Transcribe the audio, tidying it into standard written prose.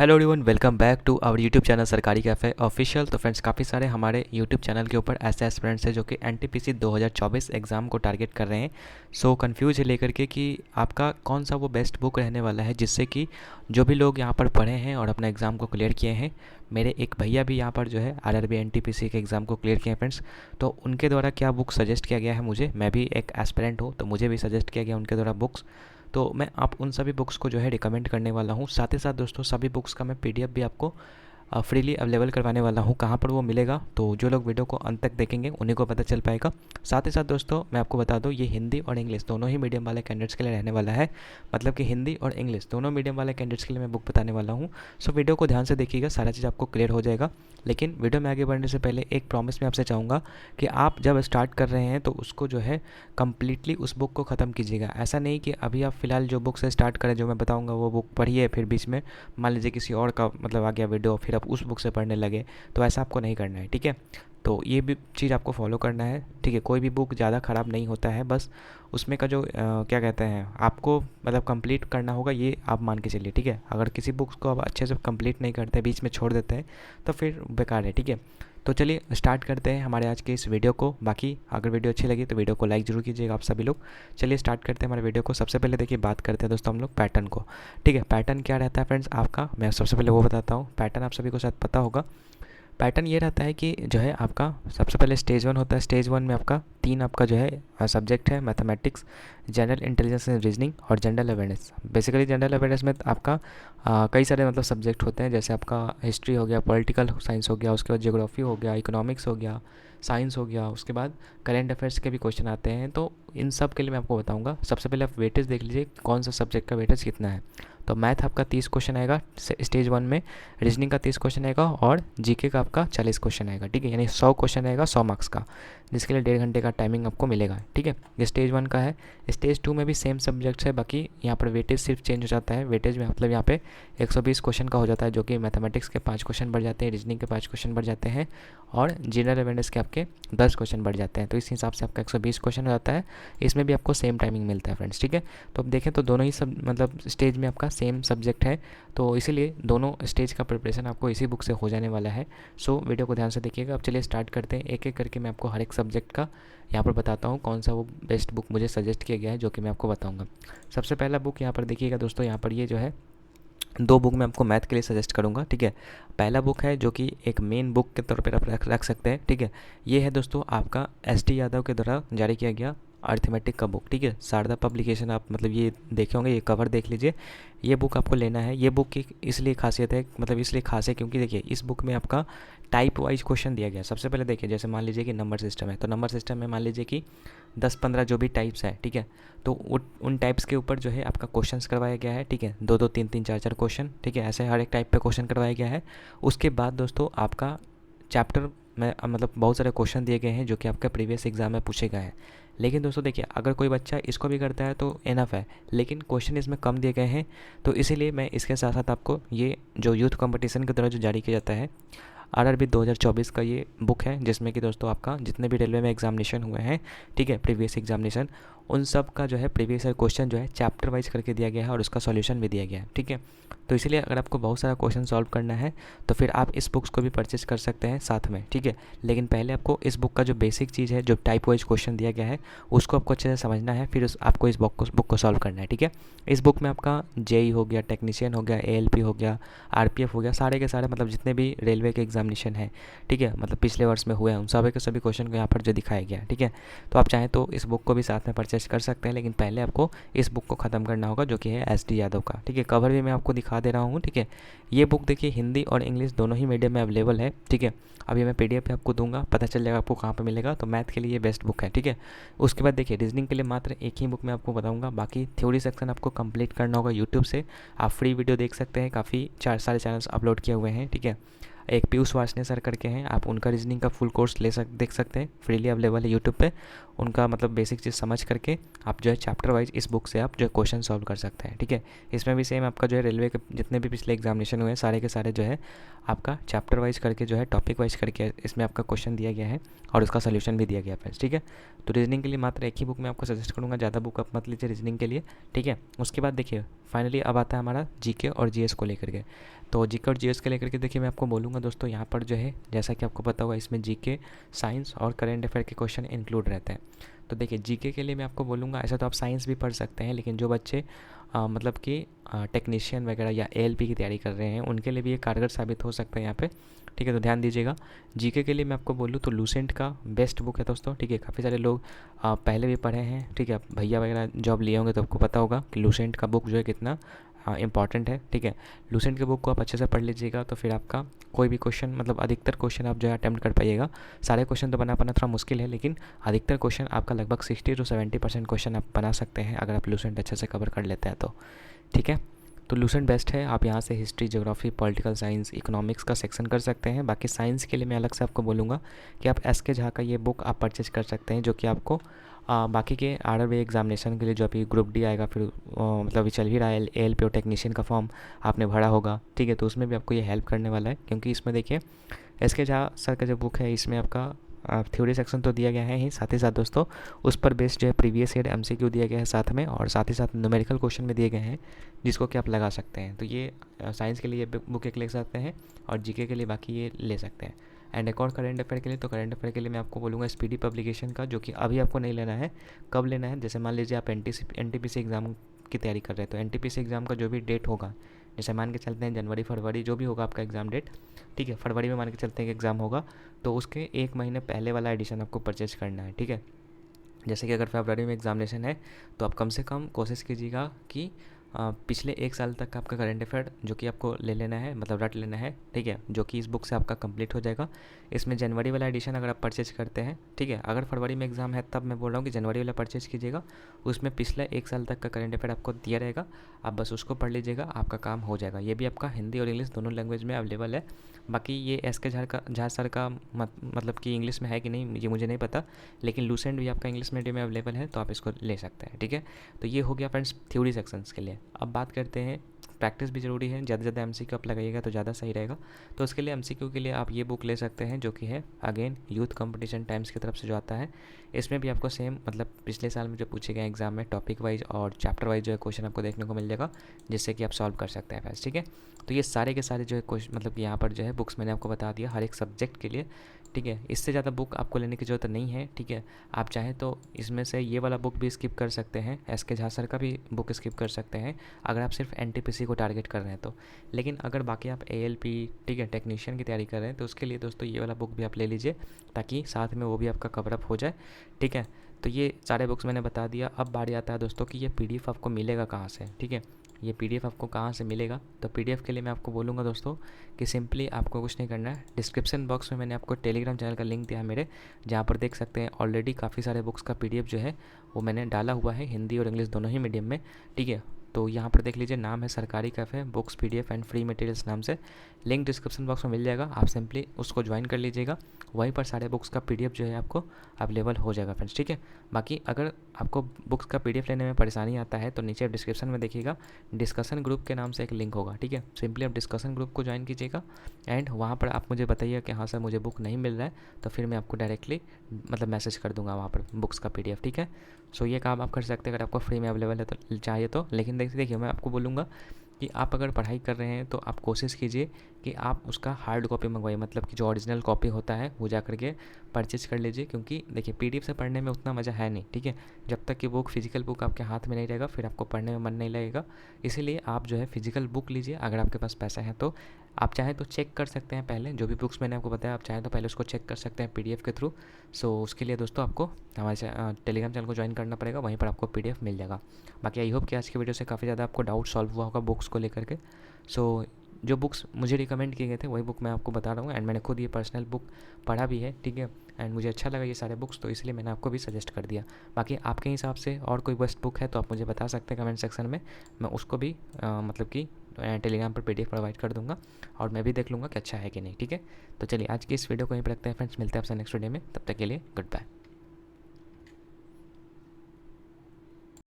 Hello everyone, welcome back to our YouTube channel Sarkari Cafe Official. तो friends, काफ़ी सारे हमारे यूट्यूब चैनल के ऊपर ऐसे एस्पिरेंट्स हैं जो कि एनटीपीसी 2024 एग्ज़ाम को टारगेट कर रहे हैं। सो कंफ्यूज है लेकर के कि आपका कौन सा वो बेस्ट बुक रहने वाला है जिससे कि जो भी लोग यहाँ पर पढ़े हैं और अपना एग्ज़ाम को क्लियर किए हैं। मेरे एक भैया भी यहाँ पर जो है आरआरबी एनटीपीसी के एग्ज़ाम को क्लियर किए हैं फ्रेंड्स। तो उनके द्वारा क्या बुक सजेस्ट किया गया है मुझे, मैं भी एक एस्पिरेंट हूँ तो मुझे भी सजेस्ट किया गया उनके द्वारा बुक्स। तो मैं आप उन सभी बुक्स को जो है रिकमेंड करने वाला हूँ। साथ ही साथ दोस्तों, सभी बुक्स का मैं पीडीएफ भी आपको फ्रीली अवेलेबल करवाने वाला हूँ। कहाँ पर वो मिलेगा तो जो लोग वीडियो को अंत तक देखेंगे उन्हीं को पता चल पाएगा। साथ ही साथ दोस्तों, मैं आपको बता दूँ, ये हिंदी और इंग्लिश दोनों ही मीडियम वाले कैंडिडेट्स के लिए रहने वाला है। मतलब कि हिंदी और इंग्लिश दोनों मीडियम वाले कैंडिडेट्स के लिए मैं बुक बताने वाला हूँ। सो वीडियो को ध्यान से देखिएगा, सारा चीज़ आपको क्लियर हो जाएगा। लेकिन वीडियो में आगे बढ़ने से पहले एक प्रॉमिस मैं आपसे चाहूँगा कि आप जब स्टार्ट कर रहे हैं तो उसको जो है कम्प्लीटली उस बुक को ख़त्म कीजिएगा। ऐसा नहीं कि अभी आप फ़िलहाल जो बुक से स्टार्ट करें, जो मैं बताऊँगा वो बुक पढ़िए, फिर बीच में मान लीजिए किसी और का मतलब आ गया वीडियो, फिर आप उस बुक से पढ़ने लगे। तो ऐसा आपको नहीं करना है, ठीक है। तो ये भी चीज़ आपको फॉलो करना है, ठीक है। कोई भी बुक ज़्यादा ख़राब नहीं होता है, बस उसमें का जो क्या कहते हैं, आपको मतलब कंप्लीट करना होगा, ये आप मान के चलिए, ठीक है। अगर किसी बुक्स को आप अच्छे से कंप्लीट नहीं करते, बीच में छोड़ देते हैं, तो फिर बेकार है, ठीक है। तो चलिए स्टार्ट करते हैं हमारे आज के इस वीडियो को। बाकी अगर वीडियो अच्छी लगी तो वीडियो को लाइक ज़रूर कीजिएगा आप सभी लोग। चलिए स्टार्ट करते हैं हमारे वीडियो को। सबसे पहले देखिए, बात करते हैं दोस्तों हम लोग पैटर्न को, ठीक है। पैटर्न क्या रहता है फ्रेंड्स आपका, मैं सबसे पहले वो बताता हूँ। पैटर्न आप सभी को शायद पता होगा। पैटर्न ये रहता है कि जो है आपका सबसे पहले स्टेज वन होता है। स्टेज वन में आपका तीन आपका जो है सब्जेक्ट है, mathematics, general intelligence and reasoning और general awareness. Basically general awareness में आपका कई सारे मतलब सब्जेक्ट होते हैं, जैसे आपका हिस्ट्री हो गया, पॉलिटिकल साइंस हो गया, उसके बाद ज्योग्राफी हो गया, इकोनॉमिक्स हो गया, साइंस हो गया, उसके बाद करेंट अफेयर्स के भी क्वेश्चन आते हैं। तो इन सब के लिए मैं आपको बताऊंगा। सबसे पहले आप वेटेज देख लीजिए, कौन सा सब्जेक्ट का वेटेज कितना है। तो मैथ आपका 30 क्वेश्चन आएगा स्टेज वन में, रीजनिंग का 30 क्वेश्चन आएगा और जीके का आपका 40 क्वेश्चन आएगा, ठीक है। यानी 100 क्वेश्चन आएगा 100 मार्क्स का, जिसके लिए 1.5 घंटे का टाइमिंग आपको मिलेगा, ठीक है। ये स्टेज वन का है। स्टेज टू में भी सेम सब्जेक्ट्स है, बाकी यहाँ पर वेटेज सिर्फ चेंज हो जाता है। वेटेज में मतलब यहाँ पे 120 क्वेश्चन का हो जाता है, जो कि मैथमेटिक्स के 5 क्वेश्चन बढ़ जाते हैं, रीजनिंग के 5 क्वेश्चन बढ़ जाते हैं और जनरल अवेयरनेस के आपके 10 क्वेश्चन बढ़ जाते हैं। तो इस हिसाब से आपका 120 क्वेश्चन हो जाता है। इसमें भी आपको सेम टाइमिंग मिलता है फ्रेंड्स, ठीक है। तो अब देखें तो दोनों ही सब मतलब स्टेज में आपका सेम सब्जेक्ट है, तो इसीलिए दोनों स्टेज का प्रिपरेशन आपको इसी बुक से हो जाने वाला है। सो वीडियो को ध्यान से देखिएगा। अब चलिए स्टार्ट करते हैं। एक एक करके मैं आपको हर एक सब्जेक्ट का यहाँ पर बताता हूँ कौन सा वो बेस्ट बुक मुझे सजेस्ट किया गया है, जो कि मैं आपको बताऊँगा। सबसे पहला बुक यहाँ पर देखिएगा दोस्तों, यहाँ पर ये जो है दो बुक मैं आपको मैथ के लिए सजेस्ट करूंगा, ठीक है। पहला बुक है जो कि एक मेन बुक के तौर पर आप रख सकते हैं, ठीक है। ये है दोस्तों आपका एस.डी. यादव के द्वारा जारी किया गया अर्थमेटिक का बुक, ठीक है। शारदा पब्लिकेशन, आप मतलब ये देखे होंगे, ये कवर देख लीजिए। ये बुक आपको लेना है। ये बुक की इसलिए खासियत है, मतलब इसलिए खास है क्योंकि देखिए इस बुक में आपका टाइप वाइज क्वेश्चन दिया गया है। सबसे पहले देखिए, जैसे मान लीजिए कि नंबर सिस्टम है, तो नंबर सिस्टम में मान लीजिए कि 10-15 जो भी टाइप्स है, ठीक है। तो उन टाइप्स के ऊपर जो है आपका क्वेश्चंस करवाया गया है, ठीक है। 2-2, 3-3, 4-4 क्वेश्चन, ठीक है। ऐसे हर एक टाइप पे क्वेश्चन करवाया गया है। उसके बाद दोस्तों आपका चैप्टर में मतलब बहुत सारे क्वेश्चन दिए गए हैं जो कि आपके प्रीवियस एग्जाम में पूछे गए हैं। लेकिन दोस्तों देखिए, अगर कोई बच्चा इसको भी करता है तो इनफ है, लेकिन क्वेश्चन इसमें कम दिए गए हैं। तो इसीलिए मैं इसके साथ साथ आपको ये जो यूथ कंपटीशन के द्वारा जो जारी किया जाता है आरआरबी 2024 का ये बुक है, जिसमें कि दोस्तों आपका जितने भी रेलवे में एग्जामिनेशन हुए हैं, ठीक है, प्रीवियस एग्जामिनेशन, उन सब का जो है प्रीवियस क्वेश्चन जो है चैप्टर वाइज करके दिया गया है और उसका सॉल्यूशन भी दिया गया है, ठीक है। तो इसलिए अगर आपको बहुत सारा क्वेश्चन सॉल्व करना है तो फिर आप इस बुक्स को भी परचेज कर सकते हैं साथ में, ठीक है। लेकिन पहले आपको इस बुक का जो बेसिक चीज़ है, जो टाइप वाइज क्वेश्चन दिया गया है, उसको आपको अच्छे से समझना है, फिर आपको इस बुक को सॉल्व करना है, ठीक है। इस बुक में आपका जेई हो गया, टेक्नीशियन हो गया, एएलपी हो गया, आरपीएफ हो गया, सारे के सारे मतलब जितने भी रेलवे के एग्जामिनेशन है, ठीक है, मतलब पिछले वर्ष में हुए हैं, उन सभी के सभी क्वेश्चन को यहाँ पर जो दिखाया गया है, ठीक है। तो आप चाहें तो इस बुक को भी साथ में परचेज कर सकते हैं, लेकिन पहले आपको इस बुक को ख़त्म करना होगा, जो कि है एस.डी. यादव का, ठीक है। कवर भी मैं आपको दिखा दे रहा हूँ, ठीक है। ये बुक देखिए हिंदी और इंग्लिश दोनों ही मीडियम में अवेलेबल है, ठीक है। अभी मैं पीडीएफ पे आपको दूंगा, पता चल जाएगा आपको कहाँ पे मिलेगा। तो मैथ के लिए ये बेस्ट बुक है, ठीक है। उसके बाद देखिए रीजनिंग के लिए मात्र एक ही बुक मैं आपको बताऊंगा, बाकी थ्योरी सेक्शन आपको कंप्लीट करना होगा यूट्यूब से। आप फ्री वीडियो देख सकते हैं, काफ़ी सारे चैनल्स अपलोड किए हुए हैं, ठीक है। एक पीयूष वार्ष्णेय सर करके हैं, आप उनका रीजनिंग का फुल कोर्स देख सकते हैं, फ्रीली अवेलेबल है यूट्यूब पे। उनका मतलब बेसिक चीज़ समझ करके आप जो है चैप्टर वाइज इस बुक से आप जो है क्वेश्चन सॉल्व कर सकते हैं, ठीक है। इसमें भी सेम आपका जो है रेलवे के जितने भी पिछले एग्जामिनेशन हुए हैं सारे के सारे जो है आपका चैप्टर वाइज करके जो है टॉपिक वाइज करके इसमें आपका क्वेश्चन दिया गया है और उसका सोल्यूशन भी दिया गया है फ्रेंड्स, ठीक है। तो रीजनिंग के लिए मात्र एक ही बुक मैं आपको सजेस्ट करूँगा, ज़्यादा बुक आप मत लीजिए रीजनिंग के लिए, ठीक है। उसके बाद देखिए फाइनली अब आता है हमारा जीके और जीएस को लेकर के। तो जीके और जीएस के लेकर के देखिए मैं आपको बोलूँगा दोस्तों, यहाँ पर जो है जैसा कि आपको पता होगा इसमें जीके, साइंस और करंट अफेयर के क्वेश्चन इंक्लूड रहते हैं। तो देखिए जीके के लिए मैं आपको बोलूँगा, ऐसा तो आप साइंस भी पढ़ सकते हैं, लेकिन जो बच्चे मतलब कि टेक्नीशियन वगैरह या एएलपी की तैयारी कर रहे हैं उनके लिए भी ये कारगर साबित हो सकता है यहाँ पे, ठीक है। तो ध्यान दीजिएगा, जीके के लिए मैं आपको बोलूँ तो लूसेंट का बेस्ट बुक है दोस्तों, ठीक है। काफ़ी सारे लोग पहले भी पढ़े हैं, ठीक है। भैया वगैरह जॉब लिए होंगे तो आपको पता होगा कि लूसेंट का बुक जो है कितना इंपॉर्टेंट है, ठीक है। लूसेंट के बुक को आप अच्छे से पढ़ लीजिएगा तो फिर आपका कोई भी क्वेश्चन मतलब अधिकतर क्वेश्चन आप जो है अटैम्प्ट कर पाइएगा। सारे क्वेश्चन तो बना पाना थोड़ा मुश्किल है, लेकिन अधिकतर क्वेश्चन आपका लगभग 60 to 70% क्वेश्चन आप बना सकते हैं अगर आप लूसेंट अच्छे से कवर कर लेते हैं तो, ठीक है। तो लूसेंट बेस्ट है, आप यहाँ से history, geography, political science, economics का सेक्शन कर सकते हैं। बाकी साइंस के लिए मैं अलग से आपको बोलूँगा कि आप एसके झा का ये बुक आप परचेज कर सकते हैं, जो कि आपको बाकी के RRB एग्जामिनेशन के लिए जो अभी ग्रुप डी आएगा, फिर मतलब चल ही रहा है ALP और टेक्नीशियन का फॉर्म आपने भरा होगा, ठीक है। तो उसमें भी आपको ये हेल्प करने वाला है, क्योंकि इसमें देखिए एसके झा सर का जो बुक है इसमें आपका थ्योरी सेक्शन तो दिया गया है ही, साथ ही साथ दोस्तों उस पर बेस्ड जो है प्रीवियस ईयर MCQ दिया गया है साथ में, और साथ ही साथ न्यूमेरिकल क्वेश्चन भी दिए गए हैं जिसको कि आप लगा सकते हैं। तो ये साइंस के लिए बुक एक ले सकते हैं और जीके के लिए बाकी ये ले सकते हैं। एंड एक और करंट अफेयर के लिए, तो करंट अफेयर के लिए मैं आपको बोलूँगा स्पीडी पब्लिकेशन का, जो कि अभी आपको नहीं लेना है, कब लेना है, जैसे मान लीजिए आप NTPC एग्ज़ाम की तैयारी कर रहे हैं तो NTPC एग्ज़ाम का जो भी डेट होगा, जैसे मान के चलते हैं जनवरी फरवरी जो भी होगा आपका एग्ज़ाम डेट, ठीक है। फरवरी में मान के चलते हैं कि एग्ज़ाम होगा, तो उसके 1 महीने पहले वाला एडिशन आपको परचेज करना है, ठीक है। जैसे कि अगर फरवरी में एग्जामिनेशन है तो आप कम से कम कोशिश कीजिएगा कि पिछले 1 साल तक का आपका करंट अफेयर जो कि आपको ले लेना है, मतलब रट लेना है, ठीक है, जो कि इस बुक से आपका कंप्लीट हो जाएगा। इसमें जनवरी वाला एडिशन अगर आप परचेज करते हैं, ठीक है, अगर फरवरी में एग्ज़ाम है तब मैं बोल रहा हूँ कि जनवरी वाला परचेज कीजिएगा, उसमें पिछले 1 साल तक का करंट अफेयर आपको दिया रहेगा, आप बस उसको पढ़ लीजिएगा, आपका काम हो जाएगा। ये भी आपका हिंदी और इंग्लिश दोनों लैंग्वेज में अवेलेबल है। बाकी ये एसके झा सर का मतलब कि इंग्लिश में है कि नहीं ये मुझे नहीं पता, लेकिन लूसेंट भी आपका इंग्लिश मीडियम में अवेलेबल है, तो आप इसको ले सकते हैं, ठीक है। तो ये हो गया फ्रेंड्स थ्योरी सेक्शंस के लिए। अब बात करते हैं, प्रैक्टिस भी ज़रूरी है, ज़्यादा से ज़्यादा MCQ आप लगाइएगा तो ज़्यादा सही रहेगा। तो उसके लिए MCQ के लिए आप ये बुक ले सकते हैं, जो कि है अगेन यूथ कंपटीशन टाइम्स की तरफ से जो आता है। इसमें भी आपको सेम मतलब पिछले साल में जो पूछे गए एग्जाम में टॉपिक वाइज और चैप्टर वाइज जो है क्वेश्चन आपको देखने को मिल जाएगा, जिससे कि आप सॉल्व कर सकते हैं फ्रेंड्स, ठीक है। तो ये सारे के सारे जो है क्वेश्चन मतलब कि यहाँ पर जो है बुक्स मैंने आपको बता दिया हर एक सब्जेक्ट के लिए, ठीक है। इससे ज़्यादा बुक आपको लेने की ज़रूरत नहीं है, ठीक है। आप चाहें तो इसमें से ये वाला बुक भी स्किप कर सकते हैं, एसके झा सर का भी बुक स्किप कर सकते हैं अगर आप सिर्फ NTPC को टारगेट कर रहे हैं तो। लेकिन अगर बाकी आप ALP, ठीक है, टेक्नीशियन की तैयारी कर रहे हैं तो उसके लिए दोस्तों ये वाला बुक भी आप ले लीजिए, ताकि साथ में वो भी आपका कवरअप हो जाए, ठीक है। तो ये सारे बुक्स मैंने बता दिया। अब बारी आता है दोस्तों कि ये PDF आपको मिलेगा कहाँ से, ठीक है। ये PDF आपको कहाँ से मिलेगा, तो PDF के लिए मैं आपको बोलूँगा दोस्तों कि सिंपली आपको कुछ नहीं करना है, डिस्क्रिप्शन बॉक्स में मैंने आपको टेलीग्राम चैनल का लिंक दिया है मेरे, जहाँ पर देख सकते हैं ऑलरेडी काफ़ी सारे बुक्स का PDF जो है वो मैंने डाला हुआ है, हिंदी और इंग्लिश दोनों ही मीडियम में, ठीक है। तो यहाँ पर देख लीजिए, नाम है सरकारी cafe books PDF and free materials नाम से, लिंक डिस्क्रिप्शन बॉक्स में मिल जाएगा, आप सिंपली उसको ज्वाइन कर लीजिएगा, वहीं पर सारे बुक्स का PDF जो है आपको अवेलेबल हो जाएगा फ्रेंड्स, ठीक है। बाकी अगर आपको बुक्स का PDF लेने में परेशानी आता है तो नीचे डिस्क्रिप्शन में देखिएगा डिस्कशन ग्रुप के नाम से एक लिंक होगा, ठीक है। सिंपली आप डिस्कशन ग्रुप को ज्वाइन कीजिएगा एंड वहाँ पर आप मुझे बताइए कि हाँ सर मुझे बुक नहीं मिल रहा है, तो फिर मैं आपको डायरेक्टली मतलब मैसेज कर दूँगा वहाँ पर बुक्स का PDF, ठीक है। सो ये काम आप कर सकते हैं अगर आपको फ्री में अवेलेबल है तो, चाहिए तो। लेकिन देखिए मैं आपको बोलूँगा कि आप अगर पढ़ाई कर रहे हैं तो आप कोशिश कीजिए कि आप उसका हार्ड कॉपी मंगवाइए, मतलब कि जो ओरिजिनल कॉपी होता है वो जा करके परचेज कर लीजिए, क्योंकि देखिए PDF से पढ़ने में उतना मज़ा है नहीं, ठीक है। जब तक कि फिजिकल बुक आपके हाथ में नहीं रहेगा फिर आपको पढ़ने में मन नहीं लगेगा। इसीलिए आप जो है फिजिकल बुक लीजिए, अगर आपके पास पैसा है तो। आप चाहें तो चेक कर सकते हैं पहले, जो भी बुक्स मैंने आपको बताया आप चाहें तो पहले उसको चेक कर सकते हैं PDF के थ्रू। सो उसके लिए दोस्तों आपको हमारे टेलीग्राम चैनल को ज्वाइन करना पड़ेगा, वहीं पर आपको PDF मिल जाएगा। बाकी आई होप कि आज की वीडियो से काफ़ी ज़्यादा आपको डाउट सॉल्व हुआ होगा बुक्स को लेकर के। सो जो बुक्स मुझे रिकमेंड किए गए थे वही बुक मैं आपको बता रहा हूँ, एंड मैंने खुद ये पर्सनल बुक पढ़ा भी है, ठीक है। एंड मुझे अच्छा लगा ये सारे बुक्स, तो इसलिए मैंने आपको भी सजेस्ट कर दिया। बाकी आपके हिसाब से और कोई बेस्ट बुक है तो आप मुझे बता सकते हैं कमेंट सेक्शन में, मैं उसको भी मतलब कि टेलीग्राम पर PDF प्रोवाइड कर दूँगा और मैं भी देख लूँगा कि अच्छा है कि नहीं, ठीक है। तो चलिए आज की इस वीडियो को यहीं पर रखते हैं फ्रेंड्स, मिलते हैं आपसे नेक्स्ट वीडियो में, तब तक के लिए गुड बाय।